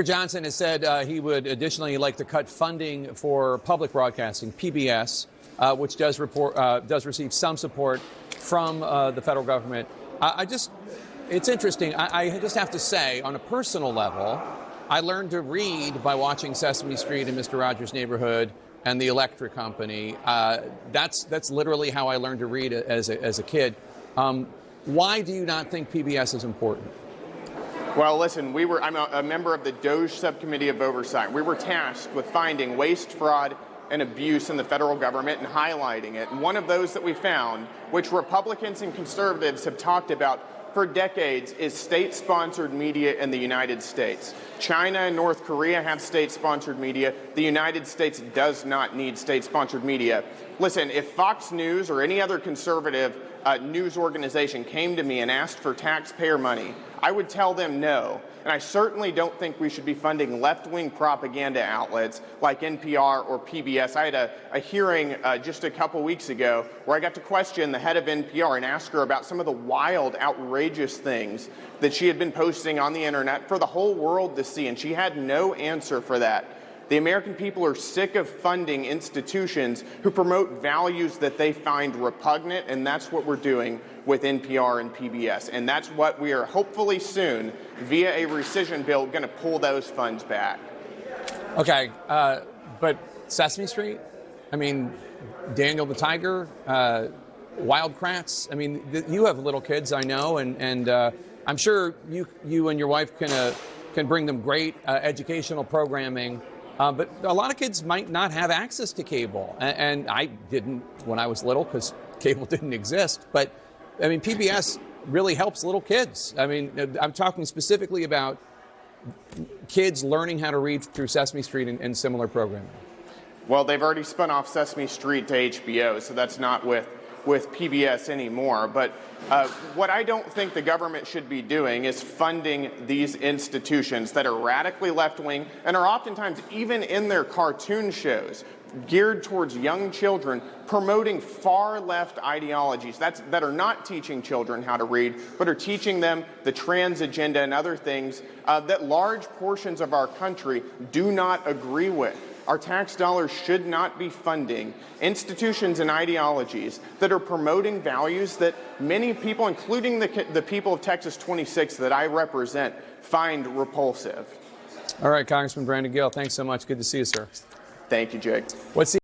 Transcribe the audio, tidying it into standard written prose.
Johnson has said he would additionally like to cut funding for public broadcasting, PBS, which does receive some support from the federal government. It's interesting. I just have to say, on a personal level, I learned to read by watching Sesame Street and Mr. Rogers' Neighborhood and the Electric Company. That's literally how I learned to read as a kid. Why do you not think PBS is important? Well, listen, I'm a member of the DOJ Subcommittee of Oversight. We were tasked with finding waste, fraud, and abuse in the federal government and highlighting it. And one of those that we found, which Republicans and conservatives have talked about for decades, is state-sponsored media in the United States. China and North Korea have state-sponsored media. The United States does not need state-sponsored media. Listen, if Fox News or any other conservative news organization came to me and asked for taxpayer money, I would tell them no. And I certainly don't think we should be funding left-wing propaganda outlets like NPR or PBS. I had a hearing just a couple weeks ago where I got to question the head of NPR and ask her about some of the wild, outrageous things that she had been posting on the internet for the whole world to see, and she had no answer for that. The American people are sick of funding institutions who promote values that they find repugnant, and that's what we're doing with NPR and PBS. And that's what we are hopefully soon, via a rescission bill, going to pull those funds back. Okay, but Sesame Street? I mean, Daniel the Tiger, Wild Kratts? I mean, you have little kids, I know, and I'm sure you and your wife can bring them great educational programming. But a lot of kids might not have access to cable, and I didn't when I was little because cable didn't exist. But, I mean, PBS really helps little kids. I mean, I'm talking specifically about kids learning how to read through Sesame Street and similar programming. Well, they've already spun off Sesame Street to HBO, so that's not with PBS anymore. But what I don't think the government should be doing is funding these institutions that are radically left-wing and are oftentimes, even in their cartoon shows, geared towards young children, promoting far-left ideologies that are not teaching children how to read, but are teaching them the trans agenda and other things that large portions of our country do not agree with. Our tax dollars should not be funding institutions and ideologies that are promoting values that many people, including the people of Texas 26 that I represent, find repulsive. All right, Congressman Brandon Gill, thanks so much. Good to see you, sir. Thank you, Jake. What's the